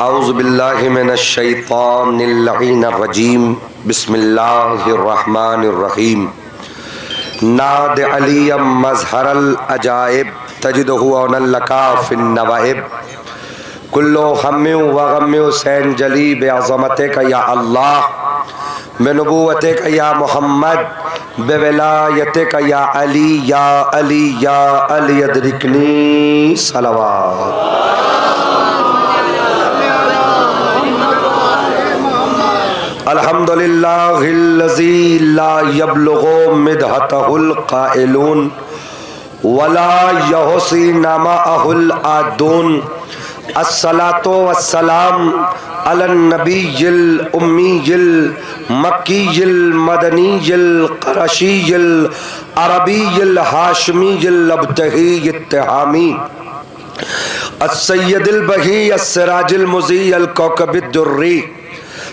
اعوذ باللہ من الشیطان اللعین الرجیم بسم اللہ الرحمن الرحیم ناد علی مظہر العجائب تجدہ اونا لکا فی النوائب کلو ہم و غم حسین جلی بعظمتک یا اللہ بنبوتک یا محمد بولایتک یا علی یا علی یا علی ادرکنی صلوات الحمدللہ الذی لا یبلغ مدحتہ القائلون ولا یحصی نماءہ العادون الصلاة والسلام علی النبی الامی المکی المدنی القرشی العربی الہاشمی الابتہی التہامی السید البہی السراج المضی الکوکب الدری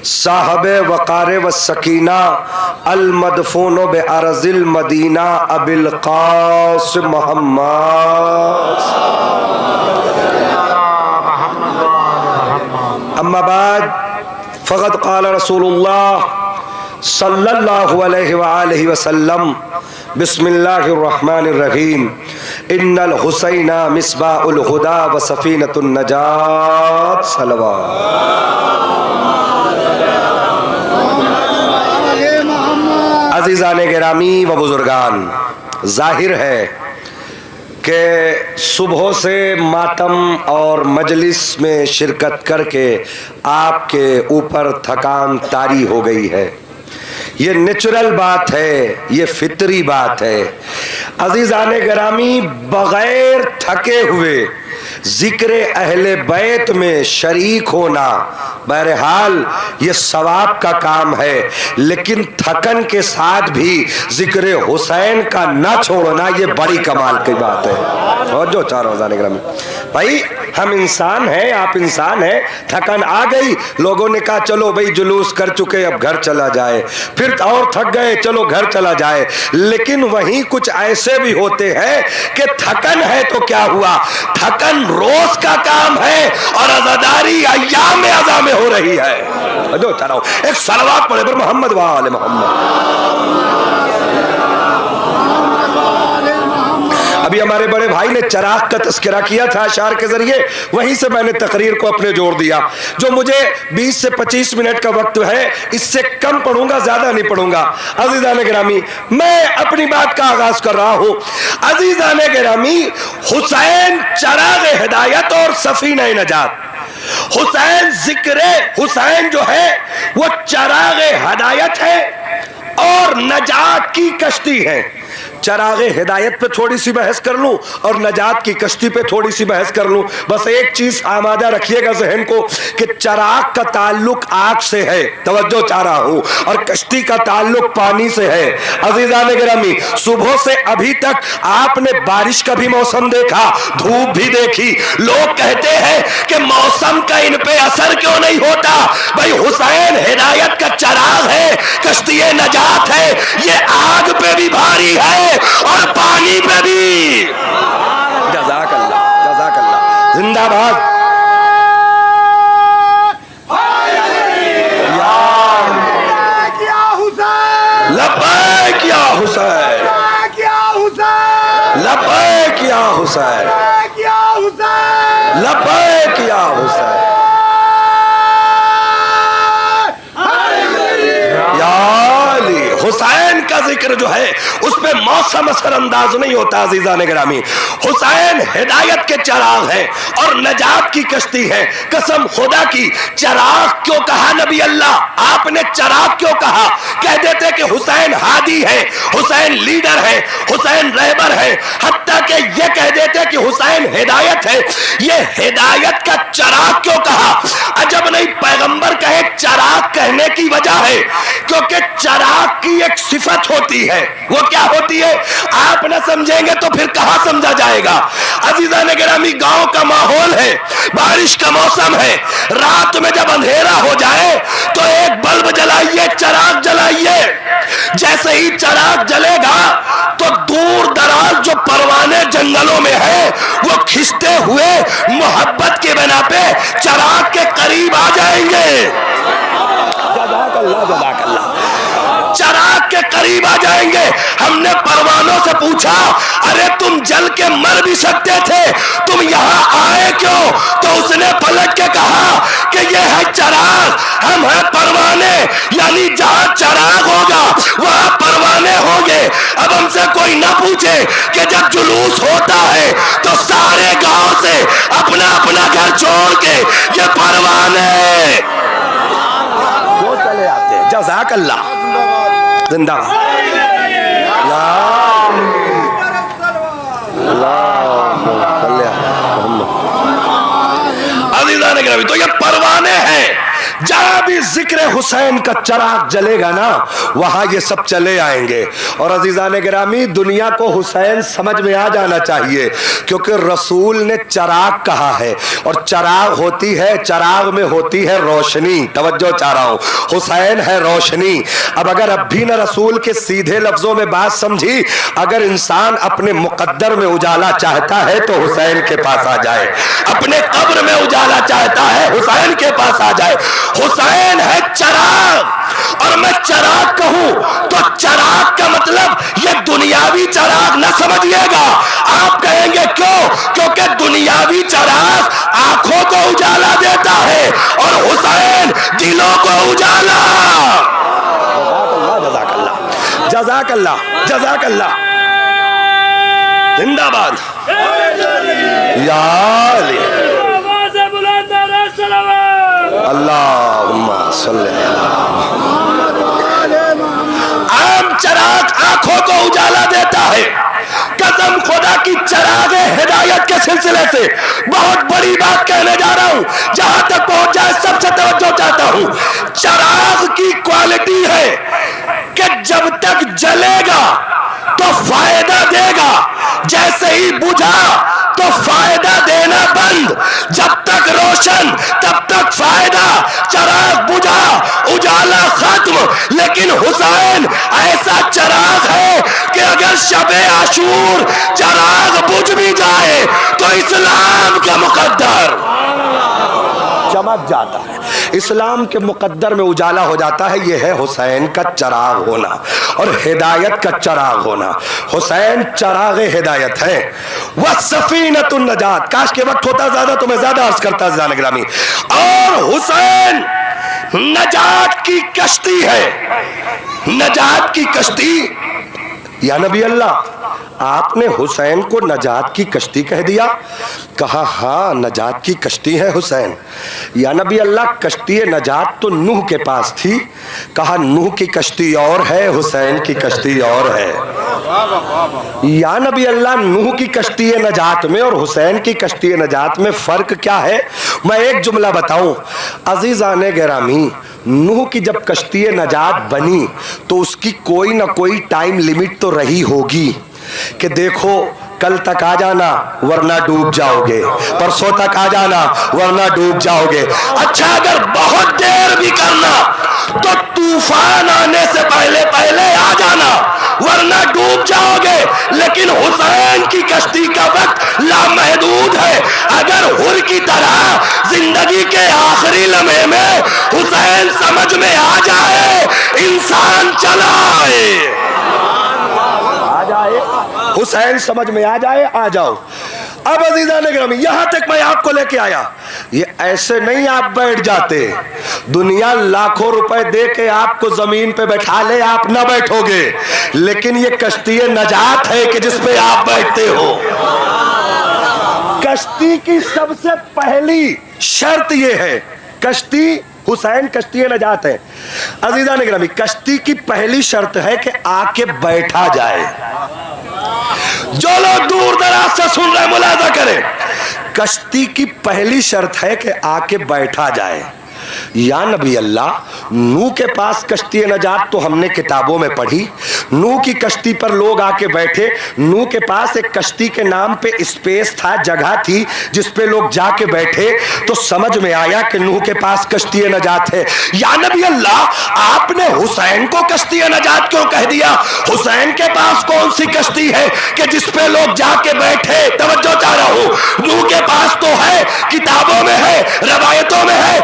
صاحب وقار والسکینہ المدفون بأرض المدینہ ابی القاسم محمد اما بعد فقد قال رسول اللہ صلی اللہ علیہ وآلہ وسلم بسم اللہ الرحمن الرحیم ان الحسین مصباح الہدی وسفینۃ النجات صلوات عزیزان گرامی و بزرگان، ظاہر ہے کہ صبح سے ماتم اور مجلس میں شرکت کر کے آپ کے اوپر تھکان طاری ہو گئی ہے۔ یہ نیچرل بات ہے، یہ فطری بات ہے۔ عزیزان گرامی، بغیر تھکے ہوئے ذکر اہل بیت میں شریک ہونا بہرحال یہ ثواب کا کام ہے، لیکن تھکن کے ساتھ بھی ذکر حسین کا نہ چھوڑنا یہ بڑی کمال کی بات ہے۔ اور جو چاروں عزیزان گرامی، بھائی ہم انسان ہیں، آپ انسان ہیں، تھکن آ گئی، لوگوں نے کہا چلو بھئی جلوس کر چکے اب گھر چلا جائے، پھر اور تھک گئے چلو گھر چلا جائے، لیکن وہیں کچھ ایسے بھی ہوتے ہیں کہ تھکن ہے تو کیا ہوا، تھکن روز کا کام ہے اور عزاداری ایام ازا میں ہو رہی ہے۔ جو چاہ رہا ہوں ایک صلوات پڑھے پر محمد و آل محمد۔ ابھی ہمارے بڑے بھائی نے چراغ کا تذکرہ کیا تھا اشعار کے ذریعے، وہیں سے میں نے تقریر کو اپنے جوڑ دیا۔ جو مجھے 20 سے 25 منٹ کا وقت ہے، اس سے کم پڑھوں گا، زیادہ نہیں پڑھوں گا۔ عزیزان گرامی، میں اپنی بات کا آغاز کر رہا ہوں۔ عزیزان گرامی، حسین چراغ ہدایت اور سفینہ نجات، حسین ذکر حسین جو ہے وہ چراغ ہدایت ہے اور نجات کی کشتی ہے۔ چراغ ہدایت پہ تھوڑی سی بحث کر لوں اور نجات کی کشتی پہ تھوڑی سی بحث کر لوں۔ بس ایک چیز آمادہ رکھیے گا ذہن کو کہ چراغ کا تعلق آگ سے ہے، توجہ چاہ رہا ہوں، اور کشتی کا تعلق پانی سے ہے۔ عزیزان گرامی، صبح سے ابھی تک آپ نے بارش کا بھی موسم دیکھا، دھوپ بھی دیکھی۔ لوگ کہتے ہیں کہ موسم کا ان پہ اثر کیوں نہیں ہوتا؟ بھائی حسین ہدایت کا چراغ ہے، کشتی نجات ہے، یہ آگ پہ بھی بھاری ہے اور پانی پہ بھی۔ جزاک اللہ، جزاک اللہ، زندہ باد۔ لبیک یا حسین، لبیک یا حسین، لبیک یا حسین، حسین کا ذکر جو ہے اس پہ موسم اثر انداز نہیں ہوتا۔ عزیزان گرامی، حسین ہدایت کے چراغ ہے اور نجات کی کشتی ہے۔ قسم خدا کی، چراغ کیوں کہا نبی اللہ؟ آپ نے چراغ کیوں کہا؟ کہہ دیتے کہ حسین ہادی ہے، حسین لیڈر ہے، حسین رہبر ہے، حتیٰ کہ یہ کہہ دیتے کہ حسین ہدایت ہے۔ یہ ہدایت کا چراغ کیوں کہا؟ عجب نہیں، پیغمبر کہے چراغ کہنے کی وجہ ہے کیونکہ چراغ کی ایک صفت ہوتی ہے۔ وہ کیا ہوتی ہے؟ آپ نہ سمجھیں گے تو پھر کہاں سمجھا جائے گا؟ عزیزان گرامی، گاؤں کا ماحول ہے، بارش کا موسم ہے، رات میں جب اندھیرا ہو جائے تو ایک بلب جلائیے، چراغ جلائیے۔ جیسے ہی چراغ جلے گا تو دور دراز جو پروانے جنگلوں میں ہے وہ کھنچتے ہوئے محبت کے بنا پہ چراغ کے قریب قریب آ جائیں گے. جزاک اللہ جزاک اللہ. چراغ کے قریب آ جائیں گے. ہم نے پروانوں سے پوچھا ارے تم جل کے مر بھی سکتے تھے, تم یہاں آئے کیوں؟ تو اس نے پلٹ کے کہا کہ یہ ہے چراغ, ہم ہیں پروانے, یعنی جہاں چراغ ہوگا وہاں پروانے ہوں گے. اب ہم سے کوئی نہ پوچھے کہ جب جلوس ہوتا ہے تو سارے گاؤں سے اپنا اپنا گھر چھوڑ کے یہ پروانے وہ چلے آتے. جزاک اللہ زندہ عزیزان گرامی. تو یہ پروانے ہیں, جہاں بھی ذکر حسین کا چراغ جلے گا نا وہاں یہ سب چلے آئیں گے. اور عزیزان گرامی دنیا کو حسین سمجھ میں آ جانا چاہیے, کیونکہ رسول نے چراغ کہا ہے, اور چراغ ہوتی ہے, چراغ میں ہوتی ہے روشنی. توجہ چاہ رہا ہوں, حسین ہے روشنی. اب اگر اب بھی نہ رسول کے سیدھے لفظوں میں بات سمجھی, اگر انسان اپنے مقدر میں اجالا چاہتا ہے تو حسین کے پاس آ جائے, اپنے قبر میں اجالا چاہتا ہے حسین کے پاس آ جائے. حسین ہے چراغ, اور میں چراغ کہوں تو چراغ کا مطلب یہ دنیاوی چراغ نہ سمجھیے گا. آپ کہیں گے کیوں؟ کیونکہ دنیاوی چراغ آنکھوں کو اجالا دیتا ہے اور حسین دلوں کو اجالا. جزاک اللہ جزاک اللہ جزاک اللہ. زندہ باد یا علی. اللہم صلی عام چراغ آنکھوں کو اجالا دیتا ہے. قسم خدا کی چراغ ہدایت کے سلسلے سے بہت بڑی بات کہنے جا رہا ہوں, جہاں تک پہنچ جائے سب سے توجہ چاہتا ہوں. چراغ کی کوالٹی ہے کہ جب تک جلے گا تو فائدہ دے گا, جیسے ہی بجھا تو فائدہ دینا بند. جب تک روشن تب تک فائدہ, چراغ بجھا اجالا ختم. لیکن حسین ایسا چراغ ہے کہ اگر شب عاشور چراغ بجھ بھی جائے تو اسلام کا مقدر چمک جاتا ہے, اسلام کے مقدر میں اجالا ہو جاتا ہے. یہ ہے حسین کا چراغ ہونا اور ہدایت کا چراغ ہونا. حسین چراغ ہدایت ہے. وَسَفِينَةُ النجات, کاش کے وقت ہوتا زیادہ تو میں زیادہ عرض کرتا عزیزان گرامی. اور حسین نجات کی کشتی ہے, نجات کی کشتی. یا نبی اللہ آپ نے حسین کو نجات کی کشتی کہہ دیا؟ کہا ہاں نجات کی کشتی ہے حسین. یا نبی اللہ کشتی نجات تو نوح کے پاس تھی. کہا نوح کی کشتی اور ہے, حسین کی کشتی اور ہے. یا نبی اللہ نوح کی کشتی نجات میں اور حسین کی کشتی نجات میں فرق کیا ہے؟ میں ایک جملہ بتاؤں عزیزان گرامی. نوح کی جب کشتی نجات بنی تو اس کی کوئی نہ کوئی ٹائم لیمٹ تو رہی ہوگی کہ دیکھو کل تک آ جانا ورنہ ڈوب جاؤ گے, پرسوں تک آ جانا ورنہ ڈوب جاؤ گے. اچھا اگر بہت دیر بھی کرنا تو طوفان آنے سے پہلے پہلے آ جانا ورنہ ڈوب جاؤ گے. لیکن حسین کی کشتی کا وقت لامحدود ہے. اگر ہر کی طرح زندگی کے آخری لمحے میں حسین سمجھ میں آ جائے, انسان چلائے, آ جائے حسین سمجھ میں آ جائے, آ جاؤ. اب عزیزان گرامی یہاں تک میں آپ کو لے کے آیا. یہ ایسے نہیں آپ بیٹھ جاتے, دنیا لاکھوں روپے دے کے آپ کو زمین پہ بیٹھا لے آپ نہ بیٹھو گے, لیکن یہ کشتی نجات ہے کہ جس پہ آپ بیٹھتے ہو. کشتی کی سب سے پہلی شرط یہ ہے, کشتی حسین کشتی نجات ہے. عزیزان گرامی کشتی کی پہلی شرط ہے کہ آ کے بیٹھا جائے. جو لوگ دور دراز سے سن رہے ملاحظہ کریں, کشتی کی پہلی شرط ہے کہ آ کے بیٹھا جائے. یا نبی اللہ نوح کے پاس کشتی نجات تو ہم نے کتابوں میں پڑھی, نوح کی کشتی پر لوگ آ کے بیٹھے. نوح کے پاس ایک کشتی کے نام پہ اسپیس تھا, جگہ تھی جس پہ لوگ جا کے بیٹھے, تو سمجھ میں آیا کہ نوح کے پاس کشتی نجات ہے. یا نبی اللہ آپ نے حسین کو کشتی نجات کیوں کہہ دیا؟ حسین کے پاس کون سی کشتی ہے کہ جس پہ لوگ جا کے بیٹھے؟ توجہ چاہ رہا ہوں, نوح کے پاس تو ہے, کتابوں میں ہے, روایتوں میں ہے.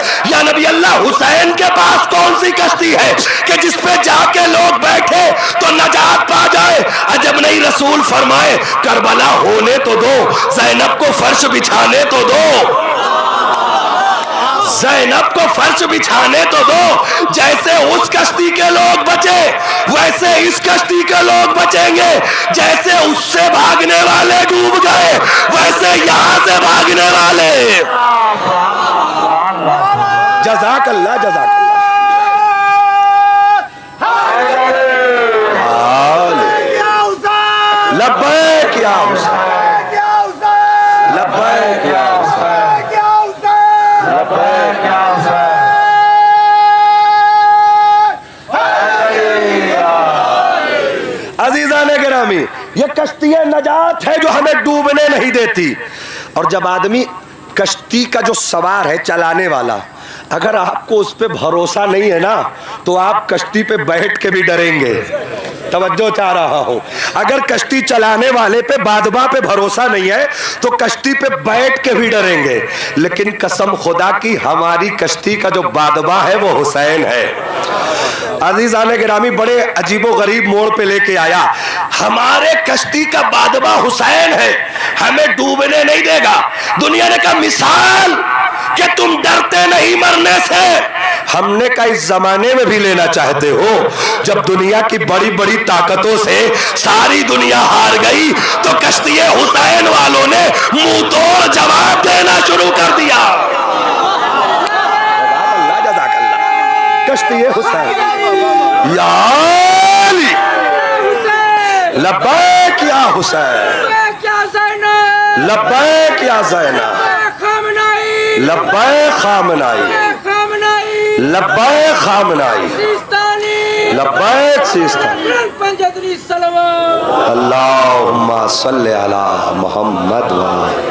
نبی اللہ حسین کے پاس کون سی کشتی ہے کہ جس پہ جا کے لوگ بیٹھے تو نجات پا جائے؟ عجب نہیں، رسول فرمائے کربلا ہونے تو دو، زینب کو فرش بچھانے تو دو، زینب کو فرش بچھانے تو دو۔ جیسے اس کشتی کے لوگ بچے ویسے اس کشتی کے لوگ بچیں گے، جیسے اس سے بھاگنے والے ڈوب گئے ویسے یہاں سے بھاگنے والے۔ جزاک اللہ، جزاک اللہ۔ لبیک یا حسین، لبیک یا حسین، لبیک یا حسین۔ عزیزان گرامی، یہ کشتی نجات ہے جو ہمیں ڈوبنے نہیں دیتی۔ اور جب آدمی کشتی کا جو سوار ہے، چلانے والا، اگر آپ کو اس پہ بھروسہ نہیں ہے نا تو آپ کشتی پہ بیٹھ کے بھی ڈریں گے۔ توجہ چاہ رہا ہوں، اگر کشتی چلانے والے پہ بادباں پہ بھروسہ نہیں ہے تو کشتی پہ بیٹھ کے بھی ڈریں گے۔ لیکن قسم خدا کی ہماری کشتی کا جو بادباں ہے وہ حسین ہے۔ عزیزان گرامی، بڑے عجیب و غریب موڑ پہ لے کے آیا۔ ہمارے کشتی کا بادباں حسین ہے، ہمیں ڈوبنے نہیں دے گا۔ دنیا نے کہا مثال کہ تم ڈرتے نہیں مرنے سے، ہم نے کہا اس زمانے میں بھی لینا چاہتے ہو؟ جب دنیا کی بڑی بڑی طاقتوں سے ساری دنیا ہار گئی تو کشتی حسین والوں نے منہ توڑ جواب دینا شروع کر دیا۔ جزاک اللہ۔ کشتی حسین، یا علی، لبیک یا حسین، لبیک یا زینب، لبیک خامنائی، لبیک خامنائی، لبیک سیستانی، اللہم صلی علی محمد وآلہ۔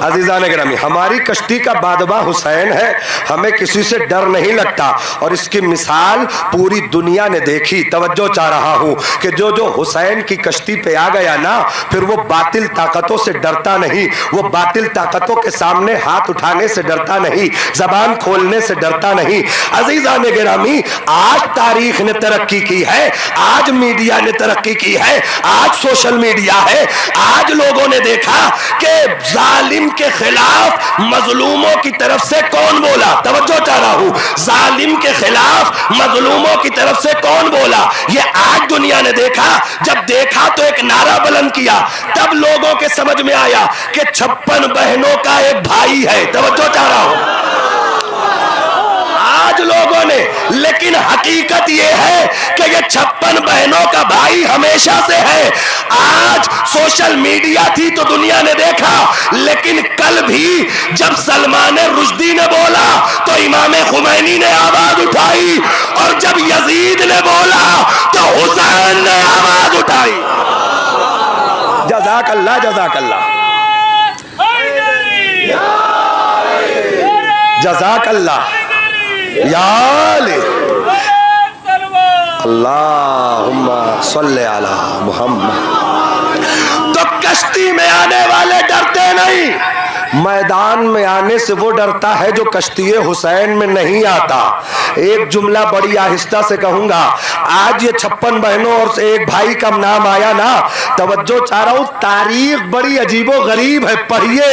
عزیزان گرامی، ہماری کشتی کا بادباں حسین ہے، ہمیں کسی سے ڈر نہیں لگتا، اور اس کی مثال پوری دنیا نے دیکھی۔ توجہ چاہ رہا ہوں کہ جو حسین کی کشتی پہ آ گیا نا، پھر وہ باطل طاقتوں سے ڈرتا نہیں، وہ باطل طاقتوں کے سامنے ہاتھ اٹھانے سے ڈرتا نہیں، زبان کھولنے سے ڈرتا نہیں۔ عزیزان گرامی، آج تاریخ نے ترقی کی ہے، آج میڈیا نے ترقی کی ہے، آج سوشل میڈیا ہے، آج لوگوں نے دیکھا کہ ظالم کے خلاف مظلوموں کی طرف سے کون بولا۔ توجہ چاہ رہا ہوں، ظالم کے خلاف مظلوموں کی طرف سے کون بولا، یہ آج دنیا نے دیکھا۔ جب دیکھا تو ایک نعرہ بلند کیا، تب لوگوں کے سمجھ میں آیا کہ 56 بہنوں کا ایک بھائی ہے۔ توجہ چاہ رہا ہوں، آج لوگوں نے، لیکن حقیقت یہ ہے کہ یہ 56 بہنوں کا بھائی ہمیشہ سے ہے۔ آج سوشل میڈیا تھی تو دنیا نے دیکھا، لیکن کل بھی جب سلمان رشدی نے بولا تو امام خمینی نے آواز اٹھائی، اور جب یزید نے بولا تو حسین نے آواز اٹھائی۔ جزاک اللہ، جزاک اللہ، جزاک اللہ، یا علی، اللہم صلی علی محمد۔ تو کشتی میں آنے والے ڈرتے نہیں، میدان میں آنے سے وہ ڈرتا ہے جو کشتی حسین میں نہیں آتا۔ ایک جملہ بڑی آہستہ سے کہوں گا، آج یہ 56 بہنوں اور ایک بھائی کا نام آیا نا، توجہ چاہ رہا ہوں، تاریخ بڑی عجیب و غریب ہے۔ پڑھیے،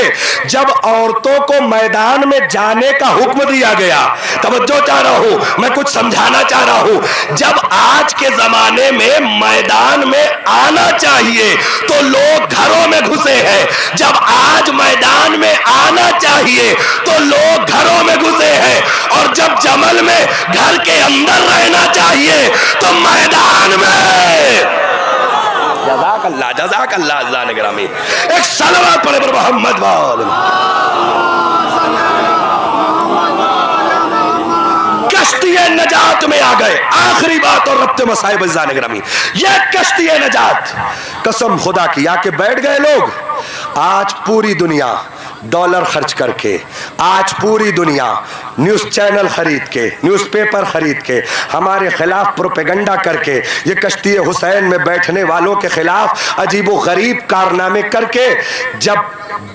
جب عورتوں کو میدان میں جانے کا حکم دیا گیا، توجہ چاہ رہا ہوں، میں کچھ سمجھانا چاہ رہا ہوں، جب آج کے زمانے میں میدان میں آنا چاہیے تو لوگ گھروں میں گھسے ہیں، جب آج میدان میں آنا چاہیے تو لوگ گھروں میں گھسے ہیں، اور جب جمل میں گھر کے اندر رہنا چاہیے تو میدان میں۔ جزاک اللہ، جزاک اللہ۔ عزیزان گرامی، ایک صلوات پڑھے پر محمد وآلہ۔ کشتی نجات میں آ گئے۔ آخری بات اور ربط مصائب، عزیزان گرامی، یہ کشتی نجات، قسم خدا کی آ کے بیٹھ گئے لوگ۔ آج پوری دنیا डॉलर खर्च करके आज पूरी दुनिया न्यूज़ चैनल खरीद के, न्यूज़ पेपर खरीद के, हमारे खिलाफ प्रोपेगंडा करके, ये कश्ती हुसैन में बैठने वालों के खिलाफ अजीब व गरीब कारनामे करके जब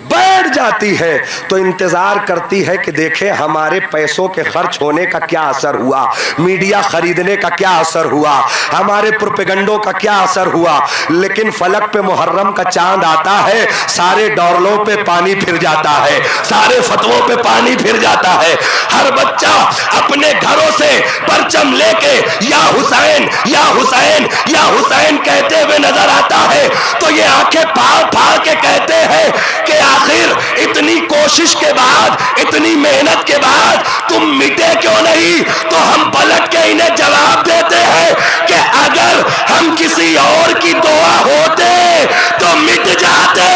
बैठ जाती है तो इंतजार करती है कि देखे हमारे पैसों के खर्च होने का क्या असर हुआ, मीडिया खरीदने का क्या असर हुआ, हमारे प्रोपेगंडों का क्या असर हुआ। लेकिन फलक पे मुहर्रम का चांद आता है, सारे डॉलरों पे पानी फिर जाता है, सारे फतवों पे पानी फिर जाता है। हर बच्चा अपने घरों से परचम लेके या हुसैन या हुसैन या हुसैन कहते हुए नजर आता है तो ये आंखें फाड़ फाड़ के कहते हैं कि आखिर इतनी कोशिश के बाद, इतनी मेहनत के बाद तुम मिटे क्यों नहीं। तो हम पलट के इन्हें जवाब देते हैं कि अगर हम किसी और की दुआ होते तो मिट जाते।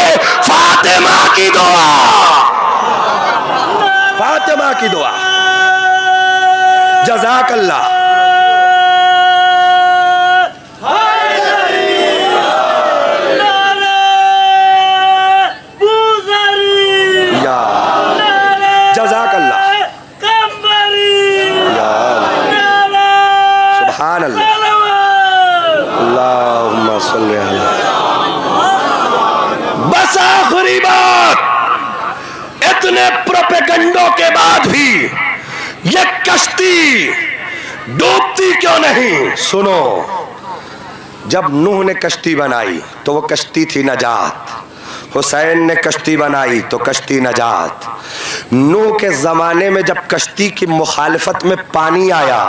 फातिमा की दुआ, फातिमा की दुआ। जज़ाकल्लाह। बस आखिरी बात, इतने प्रोपेगंडों के बाद भी ये कश्ती डूबती क्यों नहीं। सुनो, जब नूह ने कश्ती बनाई तो वो कश्ती थी नजात, हुसैन ने कश्ती बनाई तो कश्ती नजात। नूह के ज़माने में जब कश्ती की मुखालिफत में पानी आया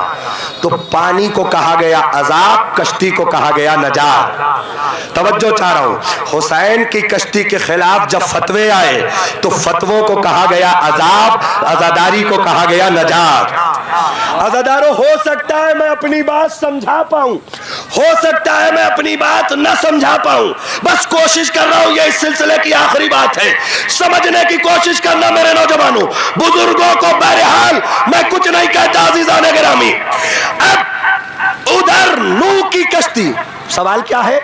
तो पानी को कहा गया अजाब, कश्ती को कहा गया नजात। तवज्जो चाह रहा हूँ, हुसैन की कश्ती के खिलाफ जब फतवे आए तो फतवों को कहा गया अजाब, अजादारी को कहा गया नजात। अजादारों, हो सकता है मैं अपनी बात समझा पाऊं, हो सकता है मैं अपनी बात न समझा पाऊं, बस कोशिश कर रहा हूं, ये इस सिलसिले की आखिरी बात है, समझने की कोशिश करना मेरे नौजवानों, बुजुर्गों को। बहरहाल मैं कुछ नहीं कहता अज़ीज़ान गिरामी। अब उधर नूह की कश्ती, सवाल क्या है,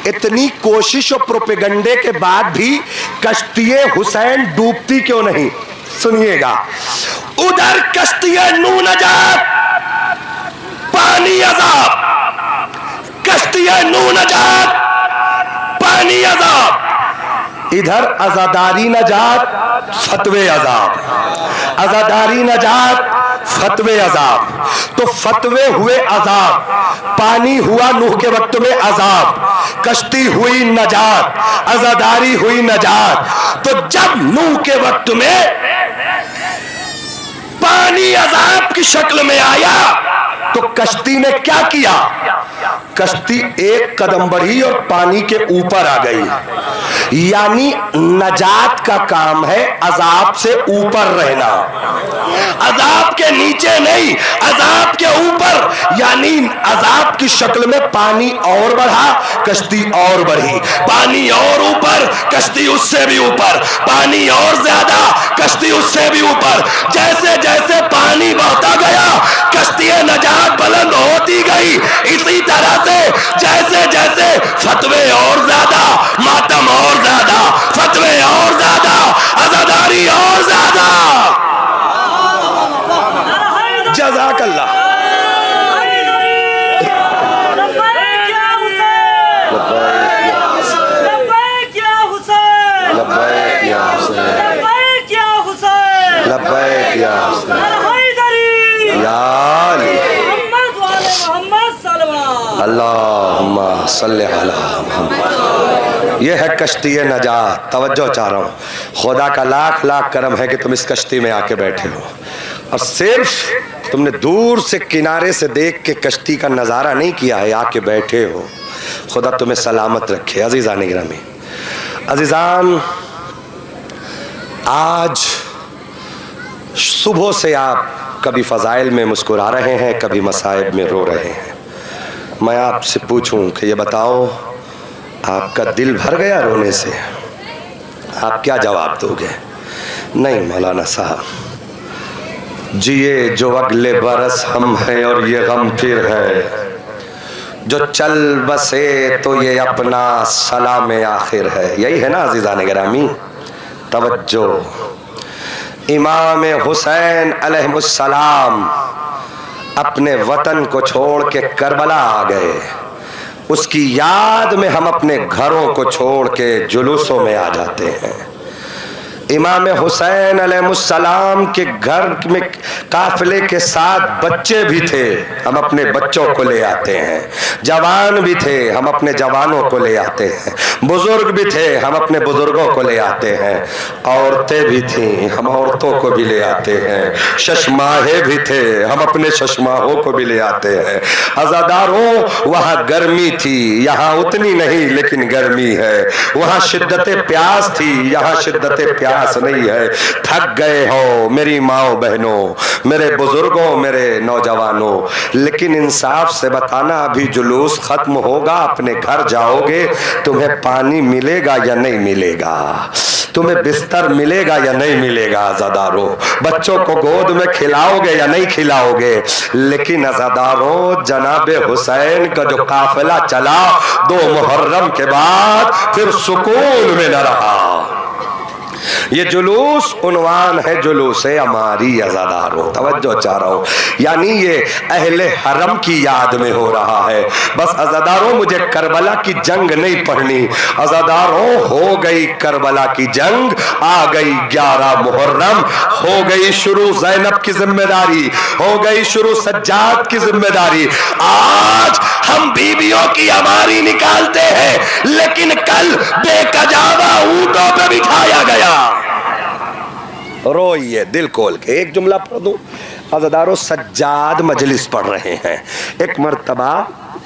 इतनी कोशिश और प्रोपेगंडे के बाद भी कश्तिये हुसैन डूबती क्यों नहीं। सुनिएगा, उधर कश्तिये नूह नजात, पानी अजाब, कश्तिये नूह नजात, पानी अजाब। इधर अजादारी नजात, फतवे अजाब, अजादारी नजात, फतवे अजाब। तो फतवे हुए अजाब, पानी हुआ नूह के वक्त में अजाब, कश्ती हुई नजात, अजादारी हुई नजात। तो जब नूह के वक्त में पानी अजाब की शक्ल में आया तो कश्ती ने क्या किया, कश्ती एक कदम बढ़ी और पानी के ऊपर आ गई। यानी नजात का काम है अजाब से ऊपर रहना, अजाब के नीचे नहीं, अजाब के ऊपर। यानी अजाब की शक्ल में पानी और बढ़ा, कश्ती और बढ़ी, पानी और ऊपर, कश्ती उससे भी ऊपर, पानी और ज्यादा, कश्ती उससे भी ऊपर। जैसे जैसे पानी बढ़ता गया कश्ती नजात बुलंद होती गई। इसी तरह से जैसे जैसे फतवे और ज्यादा, मातम और ज्यादा, फतवे और ज्यादा, अज़ादारी और ज्यादा। जज़ाकल्लाह। अल्लाहुम्मा सल्ली अला मुहम्मद। ये है कश्ती नजात। तवज्जो चाह रहा हूँ, खुदा का लाख लाख करम है कि तुम इस कश्ती में आके बैठे हो और सिर्फ तुमने दूर से किनारे से देख के कश्ती का नज़ारा नहीं किया है, आके बैठे हो। खुदा तुम्हें सलामत रखे। अज़ीज़ान गिरामी, अज़ीज़ान, आज सुबह से आप कभी फ़ज़ाइल में मुस्कुरा रहे हैं, कभी मसाइब में रो रहे हैं। मैं आपसे पूछूं कि ये बताओ, आपका दिल भर गया रोने से? आप क्या जवाब दोगे? नहीं मौलाना साहब, जिए जो अगले बरस हम हैं और ये गम फिर है, जो चल बसे तो ये अपना सलाम आखिर है। यही है ना अज़ीज़ान गिरामी? तवज्जो, इमाम हुसैन अलैहिस्सलाम अपने वतन को छोड़ के करबला आ गए। उसकी याद में हम अपने घरों को छोड़ के जुलूसों में आ जाते हैं। इमाम हुसैन अलैहिस्सलाम के घर में काफिले के साथ बच्चे भी थे, हम अपने बच्चों को ले आते हैं। जवान भी थे, हम अपने जवानों को ले आते हैं। बुजुर्ग भी थे, हम अपने बुजुर्गों को ले आते हैं। औरतें भी थीं, हम औरतों को भी ले आते हैं। शशमाहे भी थे, हम अपने शशमाहों को भी ले आते हैं। अज़ादारों, वहाँ गर्मी थी, यहाँ उतनी नहीं लेकिन गर्मी है। वहाँ शिद्दत प्यास थी, यहाँ शिद्दत प्यास नहीं है। थक गए हो मेरी माओ बहनों, मेरे बुजुर्गों, मेरे नौजवानों, लेकिन इंसाफ से बताना, अभी जुलूस खत्म होगा, अपने घर जाओगे, तुम्हें पानी मिलेगा या नहीं मिलेगा? तुम्हें बिस्तर मिलेगा या नहीं मिलेगा? अज़ादारों, बच्चों को गोद में खिलाओगे या नहीं खिलाओगे? लेकिन अज़ादारों, जनाबे हुसैन का जो काफिला चला 2 मुहर्रम के बाद, फिर सुकून में न रहा। ये जुलूस उन्वान है जुलूस अमारी। अज़ादारों, तवज्जो चाह रहा हूँ, यानी ये अहले हरम की याद में हो रहा है। बस अज़ादारों, मुझे करबला की जंग नहीं पढ़नी। अज़ादारों, हो गई करबला की जंग, आ गई 11 मुहर्रम, हो गई शुरू ज़ैनब की जिम्मेदारी, हो गई शुरू सज्जाद की जिम्मेदारी। आज हम बीबियों की अमारी निकालते हैं, लेकिन कल बेकजावा ऊंटों पे बिठाया गया। रोइए दिल खोल के। एक जुमला पढ़ दूं। अज़ादारों, सज्जाद मजलिस पढ़ रहे हैं। एक मर्तबा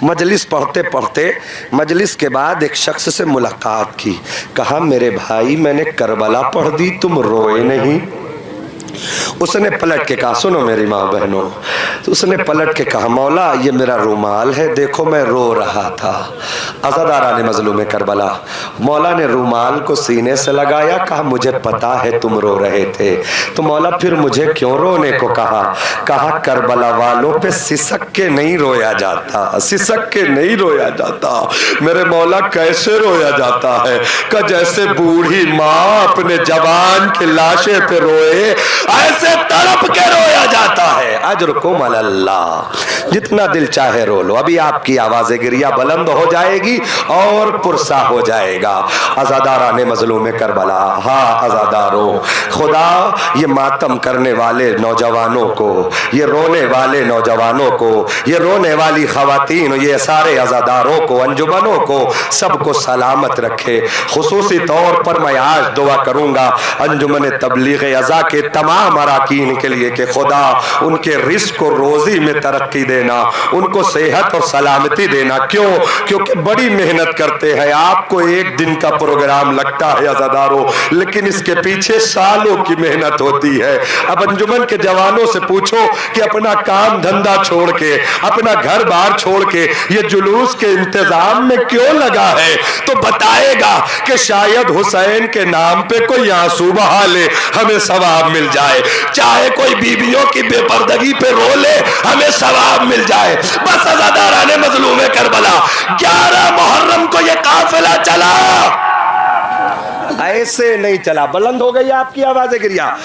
मजलिस पढ़ते पढ़ते मजलिस के बाद एक शख्स से मुलाकात की। कहा, मेरे भाई, मैंने करबला पढ़ दी, तुम रोए नहीं? उसने पलट के कहा, सुनो मेरी माँ बहनों, तो उसने पलट के कहा, मौला, ये मेरा रुमाल है, देखो मैं रो रहा था। अज़ादारान मज़लूम करबला, मौला ने रुमाल को सीने से लगाया, कहा, मुझे पता है तुम रो रहे थे, तो मौला फिर मुझे क्यों रोने को कहा? कहा, करबला वालों पे सिसक के नहीं रोया जाता, सिसक के नहीं रोया जाता। मेरे मौला, कैसे रोया जाता है? कि जैसे बूढ़ी माँ अपने जवान के लाशे पे रोए, ऐसे तड़प के रोया जाता है। अजरुकुम अल्लाह, जितना दिल चाहे रो लो। अभी आपकी आवाज़ गिरिया बुलंद हो जाएगी और पुरसा हो जाएगा। अज़ादारान मज़लूम करबला, हाँ अज़ादारों, खुदा ये मातम करने वाले नौजवानों को, ये रोने वाले नौजवानों को, ये रोने वाली ख़वातीन, ये सारे अज़ादारों को, अंजुमनों को, सबको सलामत रखे। खुसूसी तौर पर मैं आज दुआ करूँगा अंजुमन तबलीग अज़ा के तमाम अराकीन के लिए कि खुदा उनके रिस्क को रोजी में तरक्की देना, उनको सेहत और सलामती देना। क्यों? क्योंकि बड़ी मेहनत करते हैं। आपको एक दिन का प्रोग्राम लगता है अज़ादारों, लेकिन इसके पीछे सालों की मेहनत होती है। अब अंजुमन के जवानों से पूछो कि अपना काम धंधा छोड़ के, अपना घर बार छोड़ के ये जुलूस के इंतजाम में क्यों लगा है, तो बताएगा कि शायद हुसैन के नाम पे कोई आंसू बहा ले, हमें सवाब मिल जाए। चाहे कोई बीबियों की बेपर्दगी पे रो ले, हमें सवाब मिल जाए। बस अज़ादारान मज़लूम करबला, 11 मुहर्रम को ये काफिला चला, ऐसे नहीं चला। बुलंद हो गई आपकी आवाज़ गिरिया।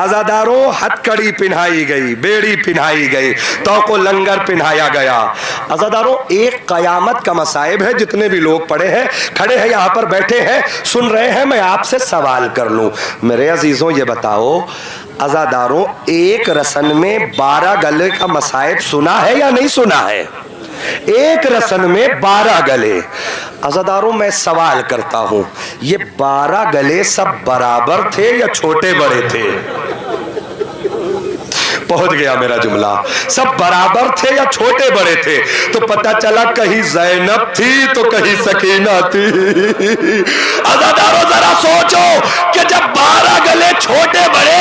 अज़ादारों, हथकड़ी पिन्हाई गई, बेड़ी पिन्हाई गई, तो को लंगर पिन्हाया गया। अज़ादारों, एक कयामत का मसाइब है। जितने भी लोग पड़े हैं, खड़े हैं, यहाँ पर बैठे हैं, सुन रहे हैं, मैं आपसे सवाल कर लूँ। मेरे अजीज़ों, ये बताओ अज़ादारों, एक रसन में 12 गले का मसाइब सुना है या नहीं सुना है? एक रसन में 12 गले। अज़ादारों, मैं सवाल करता हूं, ये 12 गले सब बराबर थे या छोटे बड़े थे? पहुंच गया मेरा जुमला। सब बराबर थे या छोटे बड़े थे? तो पता चला कहीं ज़ैनब थी तो कहीं सकीना थी। अज़ादारों, जरा सोचो कि जब 12 गले छोटे बड़े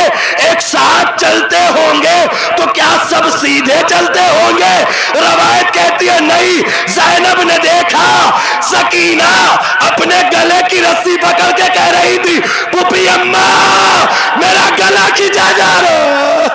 एक साथ चलते होंगे तो क्या सब सीधे चलते होंगे? रवायत कहती है नहीं, ज़ैनब ने देखा सकीना अपने गले की रस्सी पकड़ के कह रही थी, पुपी अम्मा मेरा गला खींचा जा रहा।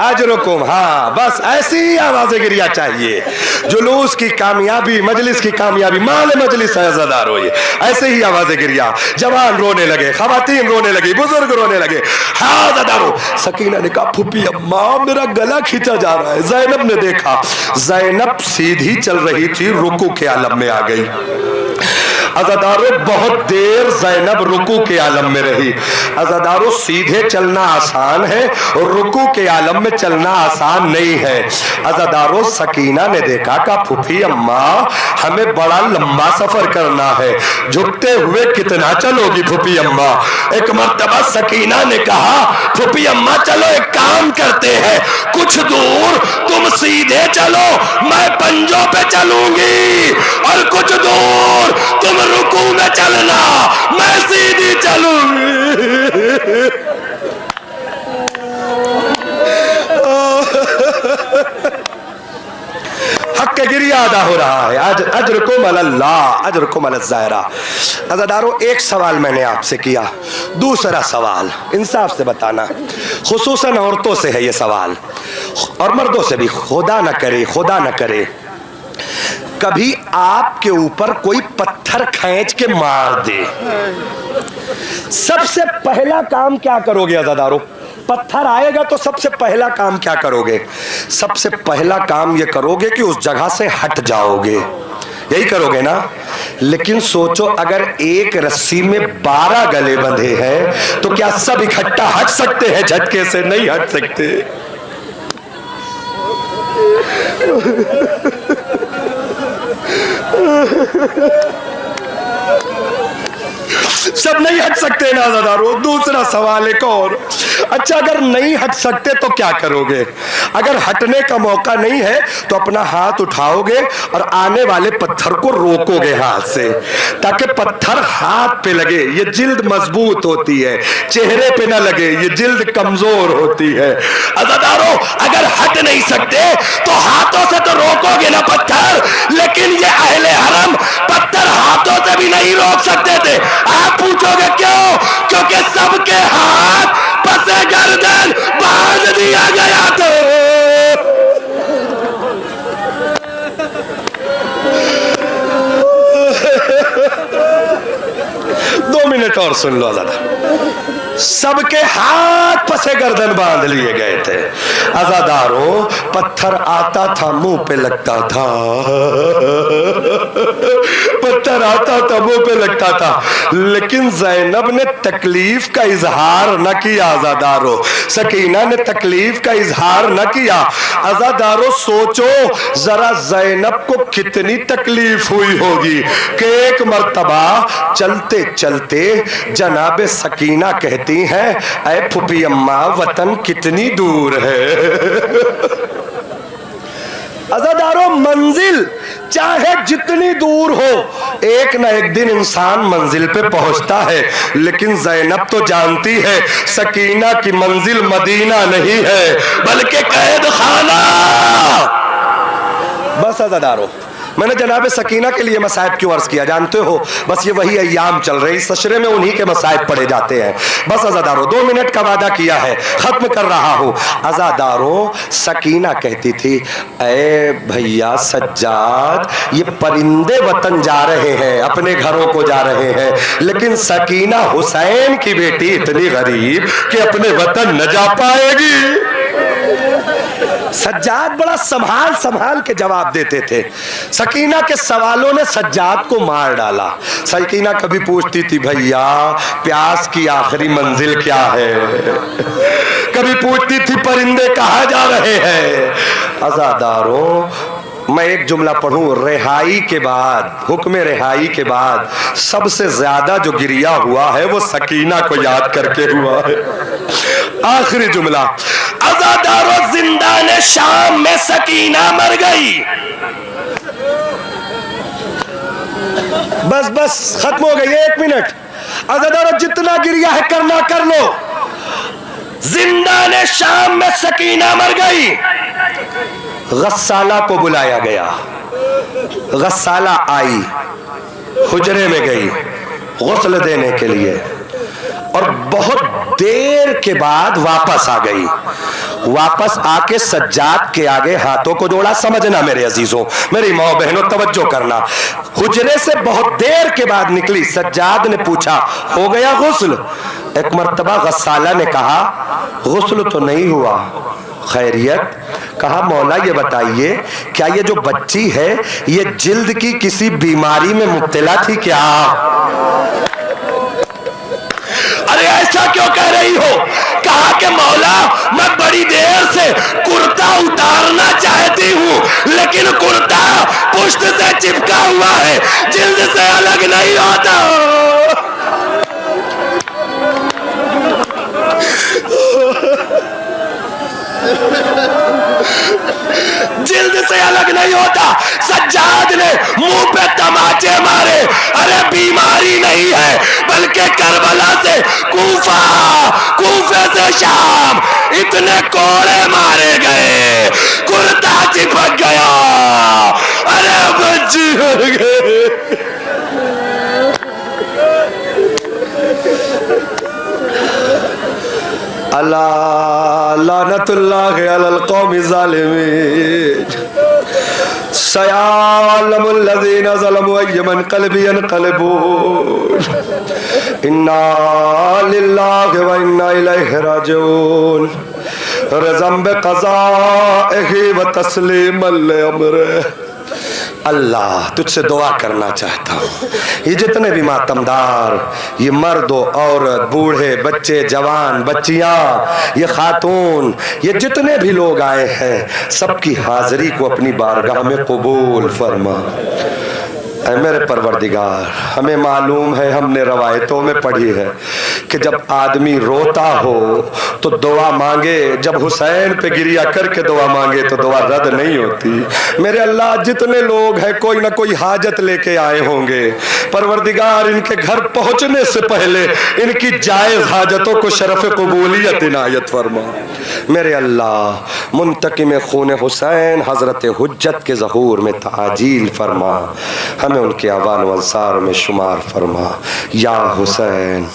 अजरुकुम, हाँ बस ऐसी ही आवाज़ें गिरिया चाहिए। जुलूस की कामयाबी, मजलिस की कामयाबी, माल मजलिस है अज़ादारो, ये ऐसे ही आवाज़ें गिरिया। जवान रोने लगे, खवातीन रोने लगी, बुजुर्ग रोने लगे। हाँ अज़ादारो, सकीना ने कहा फूफी अम्मा मेरा गला खींचा जा रहा है। ज़ैनब ने देखा, ज़ैनब सीधी चल रही थी, रुकू के आलम में आ गई। अज़ादारो बहुत देर ज़ैनब रुकू के आलम में रही। अज़ादारो सीधे चलना आसान है और रुकू के आलम में चलना आसान नहीं है। अज़ादारो सकीना ने देखा कि फूफी अम्मा हमें बड़ा लंबा सफर करना है, झुकते हुए कितना चलोगी फूफी अम्मा? एक मर्तबा सकीना ने कहा फूफी अम्मा चलो एक काम करते हैं, कुछ दूर तुम सीधे चलो, मैं पंजों पे चलूंगी, और कुछ दूर तुम रुकू में चलना, मैं सीधी चलूंगी। हक के गिरिया अदा हो रहा है। आज अजरुकुम अल्लाह, अजरुकुम अल-ज़ाहिरा। अज़ादारो एक सवाल मैंने आपसे किया, दूसरा सवाल इंसाफ से बताना, खुसूसन औरतों से है ये सवाल और मर्दों से भी। खुदा न करे, खुदा न करे कभी आपके ऊपर कोई पत्थर खींच के मार दे, सबसे पहला काम क्या करोगे अज़ादारो? पत्थर आएगा तो सबसे पहला काम क्या करोगे? सबसे पहला काम ये करोगे कि उस जगह से हट जाओगे, यही करोगे ना? लेकिन सोचो अगर एक रस्सी में 12 गले बंधे हैं तो क्या सब इकट्ठा हट सकते हैं? झटके से नहीं हट सकते। सब नहीं हट सकते ना अज़ादारो। दूसरा सवाल एक और, अच्छा अगर नहीं हट सकते तो क्या करोगे? अगर हटने का मौका नहीं है तो अपना हाथ उठाओगे और आने वाले पत्थर को रोकोगे हाथ से, ताकि पत्थर हाथ पे लगे, ये जिल्द मजबूत होती है, चेहरे पे ना लगे, ये जिल्द कमजोर होती है। अज़ादारो अगर हट नहीं सकते तो हाथों से तो रोकोगे ना पत्थर, लेकिन ये अहले हरम पत्थर हाथों से भी नहीं रोक सकते थे। आप पूछोगे क्यों? क्योंकि सबके हाथ पसे गर्दन बांध दिया गया था। 2 मिनट और सुन लो ज़रा। सबके हाथ पसे गर्दन बांध लिए गए थे। अज़ादारो पत्थर आता था मुंह पे लगता था, पत्थर आता था मुंह पे लगता था, लेकिन ज़ैनब ने तकलीफ का इजहार न किया। अज़ादारो सकीना ने तकलीफ का इजहार न किया। अज़ादारो सोचो जरा ज़ैनब को कितनी तकलीफ हुई होगी कि एक मर्तबा चलते चलते जनाबे सकीना कहती है ऐ फूफी अम्मा वतन कितनी दूर है। अज़ादारो मंजिल चाहे जितनी दूर हो, एक ना एक दिन इंसान मंजिल पे पहुंचता है, लेकिन ज़ैनब तो जानती है सकीना की मंजिल मदीना नहीं है बल्कि कैद खाना। बस अज़ादारो मैंने जनाब सकीना के लिए मसाइब क्यों अर्ज किया जानते हो? बस ये वही अय्याम चल रहे, इस सशरे में उन्हीं के मसाइब पढ़े जाते हैं। बस अज़ादारो 2 मिनट का वादा किया है, खत्म कर रहा हूँ। अज़ादारो सकीना कहती थी ऐ भैया सज्जाद ये परिंदे वतन जा रहे हैं, अपने घरों को जा रहे हैं, लेकिन सकीना हुसैन की बेटी इतनी गरीब कि अपने वतन न जा पाएगी। सज्जाद बड़ा संभाल संभाल के जवाब देते थे। सकीना के सवालों ने सज्जाद को मार डाला। सकीना कभी पूछती थी भैया प्यास की आखिरी मंजिल क्या है, कभी पूछती थी परिंदे कहाँ जा रहे हैं। अज़ादारो मैं एक जुमला पढ़ूं, रिहाई के बाद, हुक्म रिहाई के बाद सबसे ज्यादा जो गिरिया हुआ है वो सकीना को याद करके हुआ है। आखिरी जुमला, अज़ादारो जिंदाने शाम में सकीना मर गई। बस बस खत्म हो गई, 1 मिनट। अज़ादारो जितना गिरिया है करना कर लो। जिंदाने शाम में सकीना मर गई। गस्साला को बुलाया गया, गस्साला आई, हुजरे में गई गुस्ल देने के लिए, और बहुत देर के बाद वापस आ गई। वापस आके सज्जाद के आगे हाथों को जोड़ा। समझना मेरे अजीजों, मेरी माँ बहनों, तवज्जो करना। हुजरे से बहुत देर के बाद निकली। सज्जाद ने पूछा, हो गया गुस्ल? एक मर्तबा गस्साला ने कहा, गुस्ल तो नहीं हुआ। खैरियत? कहा, मौला ये बताइए, क्या ये जो बच्ची है ये जिल्द की किसी बीमारी में मुब्तला थी क्या? अरे ऐसा क्यों कह रही हो? कहा कि मौला मैं बड़ी देर से कुर्ता उतारना चाहती हूँ, लेकिन कुर्ता पुष्ट से चिपका हुआ है, जिल्द से अलग नहीं होता। जिल्द से अलग नहीं होता। सज्जाद ने मुंह पे तमाचे मारे। अरे बीमारी नहीं है, बल्कि करबला से कूफा, कूफे से शाम इतने कोड़े मारे गए, कुर्ता चिपक गया। अरे बच्ची मर गए। अल्लाह लानतुल्लाह अलल कौमि ज़ालिमीन। सयालमुल लज़ीना ज़लमू अय्यमन क़ल्बि यनक़लिबून। इन्ना लिल्लाहि व इन्ना इलैहि राजिऊन। रज़म बिक़ज़ाइहि व तस्लीमन लिअम्रिहि। अल्लाह तुझसे दुआ करना चाहता हूँ, ये जितने भी मातमदार, ये मर्द औरत, बूढ़े, बच्चे, जवान, बच्चियाँ, ये खातून, ये जितने भी लोग आए हैं, सबकी हाजिरी को अपनी बारगाह में कबूल फरमा। ऐ मेरे परवरदिगार, हमें मालूम है, हमने रवायतों में पढ़ी है कि जब आदमी रोता हो तो दुआ मांगे, जब हुसैन पे गिरिया करके दुआ मांगे तो दुआ रद्द नहीं होती। मेरे अल्लाह, जितने लोग हैं कोई ना कोई हाजत लेके आए होंगे, परवरदिगार इनके घर पहुंचने से पहले इनकी जायज हाजतों को शरफ कबूलियत इनायत फरमा। मेरे अल्लाह, मुंतकिम खून हुसैन हजरत हुज्जत के ज़हूर में ताजील फरमा, हमें उनके आवान व अंसार में शुमार फरमा। या हुसैन।